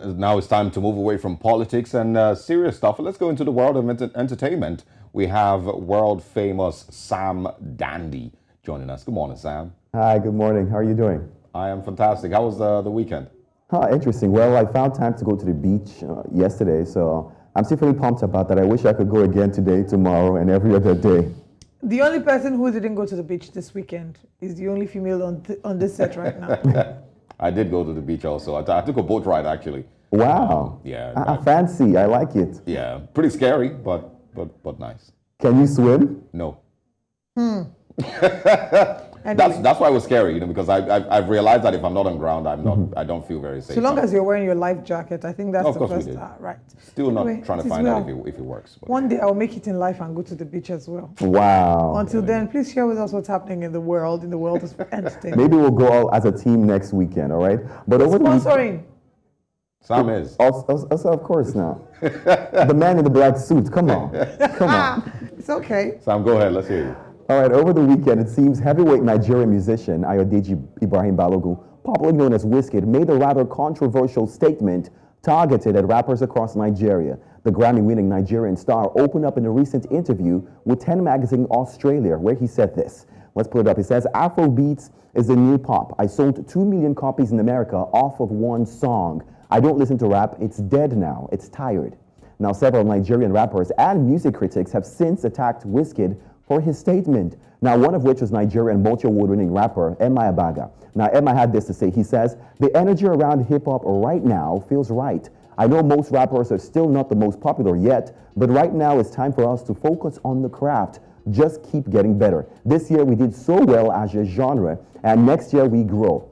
Now it's time to move away from politics and serious stuff. Let's go into the world of entertainment. We have world famous Sam Dandy joining us. Good morning, Sam. Hi, good morning. How are you doing? I am fantastic. How was the weekend? Interesting. Well, I found time to go to the beach yesterday, so I'm still feeling pumped about that. I wish I could go again today, tomorrow, and every other day. The only person who didn't go to the beach this weekend is the only female on this set right now. I did go to the beach also. I took a boat ride actually. Wow. Yeah. Fancy. I like it. Yeah. Pretty scary, but nice. Can you swim? No. Anyway. That's why it was scary, because I've realized that if I'm not on ground, I don't feel very safe. So long as you're wearing your life jacket, I think that's Of the course we first. did. Right. Still not Anyway, trying to it is find out well. if it works. But. One day I'll make it in life and go to the beach as well. Wow. Until then, please share with us what's happening in the world of entertainment. Maybe we'll go out as a team next weekend, all right? But over the Sponsoring. Sam is. Also, of course now. The man in the black suit. Come on. Come on. It's okay. Sam, go ahead. Let's hear you. All right, over the weekend, it seems heavyweight Nigerian musician Ayodeji Ibrahim Balogun, popularly known as Wizkid, made a rather controversial statement targeted at rappers across Nigeria. The Grammy-winning Nigerian star opened up in a recent interview with 10 Magazine Australia, where he said this. Let's pull it up. He says, Afrobeats is the new pop. I sold 2 million copies in America off of one song. I don't listen to rap. It's dead now. It's tired. Now, several Nigerian rappers and music critics have since attacked Wizkid for his statement. Now, one of which was Nigerian multi-award-winning rapper Emma Abaga. Now, Emma had this to say. He says, the energy around hip-hop right now feels right. I know most rappers are still not the most popular yet, but right now it's time for us to focus on the craft. Just keep getting better. This year we did so well as a genre, and next year we grow.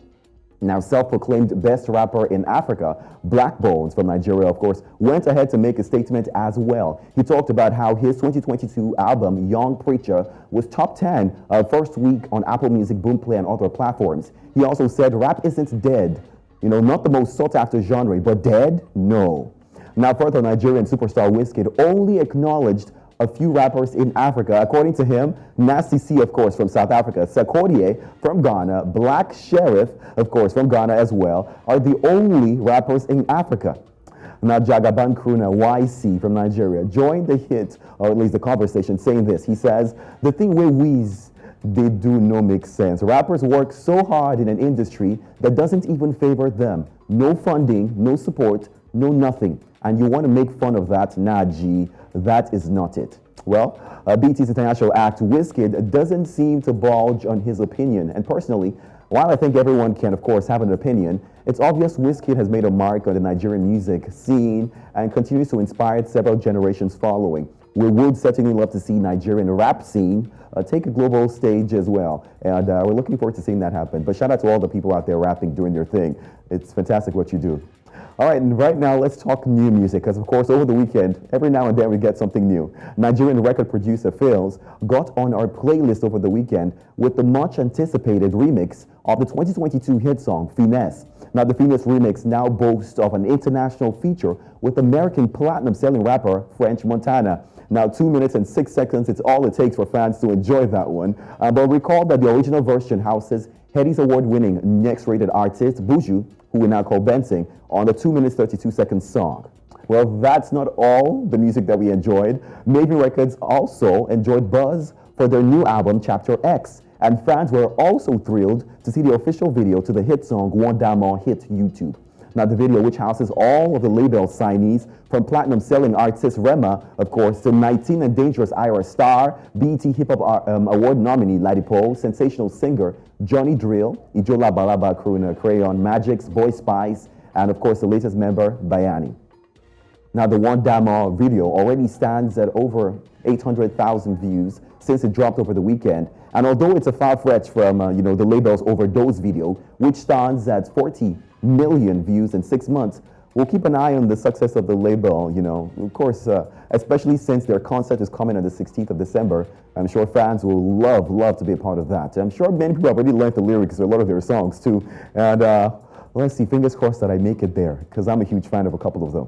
Now, self-proclaimed best rapper in Africa, Black Bones from Nigeria, of course, went ahead to make a statement as well. He talked about how his 2022 album, Young Preacher, was top 10 first week on Apple Music, Boomplay, and other platforms. He also said rap isn't dead, not the most sought-after genre, but dead? No. Now, further, Nigerian superstar Wizkid only acknowledged a few rappers in Africa. According to him, Nasty C, of course, from South Africa, Sarkodie from Ghana, Black Sheriff, of course, from Ghana as well, are the only rappers in Africa. Now, Jagaban Kruna YC from Nigeria joined the hit, or at least the conversation, saying this. He says, the thing with Wiz, they do no make sense. Rappers work so hard in an industry that doesn't even favor them. No funding, no support, no nothing. And you want to make fun of that? Nah, G, that is not it. Well, BT's international act, Wizkid, doesn't seem to bulge on his opinion. And personally, while I think everyone can, of course, have an opinion, it's obvious Wizkid has made a mark on the Nigerian music scene and continues to inspire several generations following. We would certainly love to see Nigerian rap scene take a global stage as well. And we're looking forward to seeing that happen. But shout out to all the people out there rapping, doing their thing. It's fantastic what you do. All right, and right now let's talk new music, because of course over the weekend, every now and then we get something new. Nigerian record producer Phils got on our playlist over the weekend with the much anticipated remix of the 2022 hit song, Finesse. Now the Finesse remix now boasts of an international feature with American platinum selling rapper French Montana. Now 2 minutes and 6 seconds, it's all it takes for fans to enjoy that one. But recall that the original version houses Headies award-winning next-rated artist Buju, who we now call Benson, on the 2 minutes 32 seconds song. Well, that's not all the music that we enjoyed. Maven Records also enjoyed buzz for their new album, Chapter X, and fans were also thrilled to see the official video to the hit song One Diamond hit YouTube. Now, the video, which houses all of the label signees, from platinum-selling artist Rema, of course, to 19 and Dangerous Ira star, BET Hip Hop Award nominee Ladipo, sensational singer Johnny Drill, Ijola Balaba Kruna, Crayon, Magix, Boy Spice, and of course the latest member, Bayani. Now, the One Diamond video already stands at over 800,000 views since it dropped over the weekend. And although it's a far fetch from the label's Overdose video, which stands at 40 million views in 6 months, we'll keep an eye on the success of the label, of course, especially since their concert is coming on the 16th of December. I'm sure fans will love to be a part of that. I'm sure many people have already learned the lyrics to a lot of their songs too. And let's see, fingers crossed that I make it there, because I'm a huge fan of a couple of them.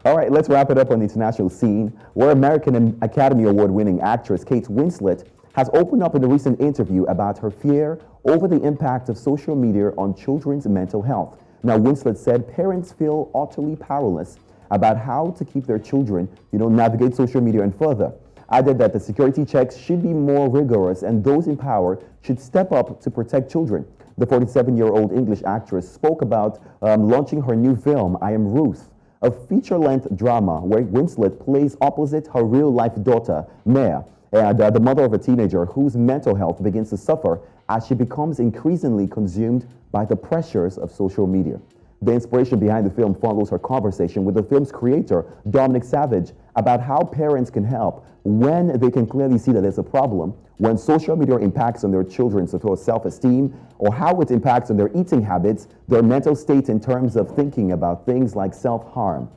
All right, let's wrap it up on the international scene, where American Academy Award-winning actress Kate Winslet has opened up in a recent interview about her fear over the impact of social media on children's mental health. Now, Winslet said parents feel utterly powerless about how to keep their children, navigate social media and further. Added that the security checks should be more rigorous and those in power should step up to protect children. The 47-year-old English actress spoke about launching her new film, I Am Ruth, a feature-length drama where Winslet plays opposite her real-life daughter, Maya, the mother of a teenager whose mental health begins to suffer as she becomes increasingly consumed by the pressures of social media. The inspiration behind the film follows her conversation with the film's creator, Dominic Savage, about how parents can help when they can clearly see that there's a problem, when social media impacts on their children's self-esteem, or how it impacts on their eating habits, their mental state in terms of thinking about things like self-harm.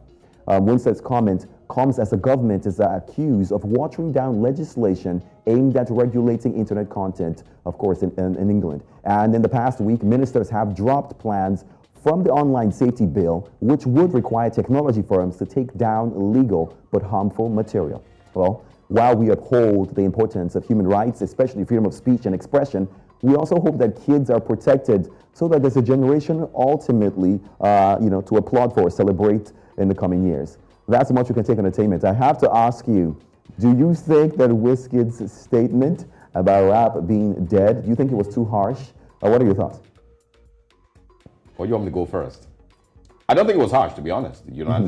Winslet's comment comes as the government is accused of watering down legislation aimed at regulating internet content, of course, in England. And in the past week, ministers have dropped plans from the online safety bill, which would require technology firms to take down illegal but harmful material. Well, while we uphold the importance of human rights, especially freedom of speech and expression, we also hope that kids are protected so that there's a generation ultimately, to applaud for or celebrate in the coming years. That's much you can take on entertainment. I have to ask you, do you think that Wizkid's statement about rap being dead, do you think it was too harsh? What are your thoughts? Well, you want me to go first? I don't think it was harsh, to be honest.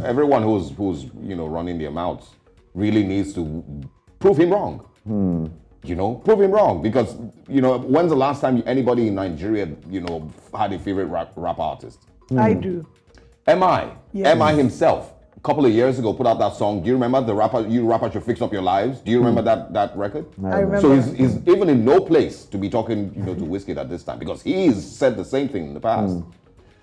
Everyone who's running their mouths really needs to prove him wrong. Prove him wrong, because when's the last time anybody in Nigeria had a favorite rap artist? I do. M.I. Yes. M.I. himself, a couple of years ago, put out that song. Do you remember the rapper? You rappers should fix up your lives. Do you remember that record? I remember. So he's even in no place to be talking to Wizkid at this time, because he's said the same thing in the past.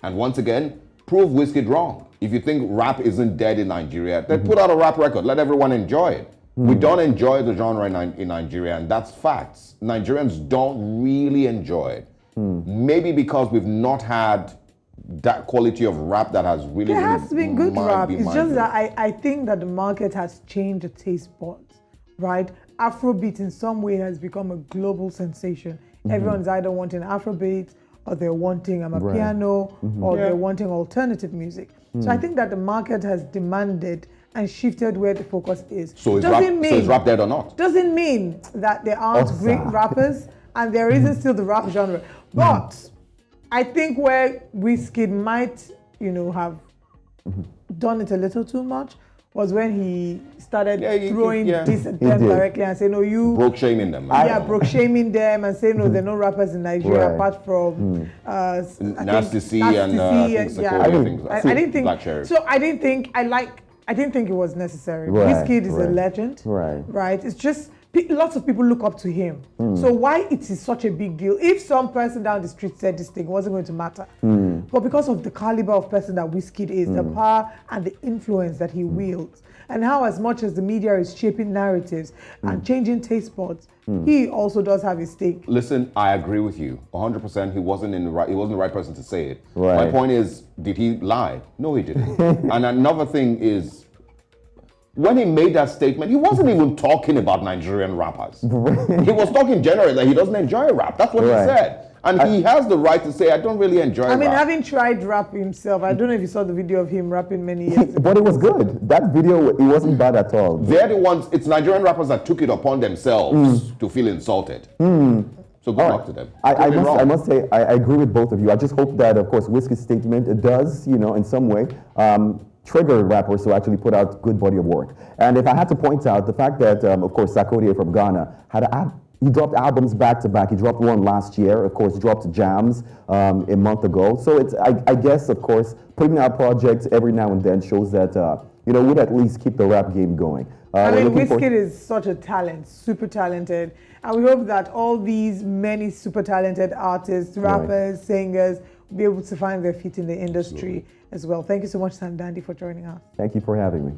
And once again, prove Wizkid wrong. If you think rap isn't dead in Nigeria, then put out a rap record. Let everyone enjoy it. We don't enjoy the genre in Nigeria, and that's facts. Nigerians don't really enjoy it. Maybe because we've not had that quality of rap that has really. There has been good rap. It's just minded. that I think that the market has changed the taste buds, right? Afrobeat in some way has become a global sensation. Everyone's either wanting Afrobeat, or they're wanting piano, or they're wanting alternative music. So I think that the market has demanded and shifted where the focus is. So is rap dead or not? Doesn't mean that there aren't great rappers and there isn't still the rap genre. But I think where Wizkid might, have done it a little too much was when he started throwing this at them directly and saying, no, you... Broke shaming them. broke shaming them and saying, no, there are no rappers in Nigeria apart from... Nasty C and things. I didn't think... Black Cherry. So I didn't think it was necessary. Right, Wizkid is a legend. Right. It's just... Lots of people look up to him. So why it is such a big deal? If some person down the street said this thing, it wasn't going to matter. But because of the caliber of person that Wizkid is, the power and the influence that he wields, and how as much as the media is shaping narratives and changing taste buds, he also does have his stake. Listen, I agree with you 100%. He wasn't the right person to say it. Right. My point is, did he lie? No, he didn't. And another thing is, when he made that statement, he wasn't even talking about Nigerian rappers. He was talking generally that he doesn't enjoy rap. That's what he said. And he has the right to say, I don't really enjoy rap. Having tried rap himself, I don't know if you saw the video of him rapping many years ago. But it was good. That video, it wasn't bad at all. They're the ones, it's Nigerian rappers that took it upon themselves to feel insulted. So good luck to them. I must say, I agree with both of you. I just hope that, of course, Wizkid's statement does, in some way, trigger rappers to actually put out good body of work. And if I had to point out the fact that, of course, Sarkodie from Ghana he dropped albums back to back. He dropped one last year, of course, dropped Jams a month ago. So it's, I guess, of course, putting out projects every now and then shows that, would at least keep the rap game going. Wizkid is such a talent, super talented. And we hope that all these many super talented artists, rappers, singers, will be able to find their feet in the industry as well. Thank you so much, Sam Dandy, for joining us. Thank you for having me.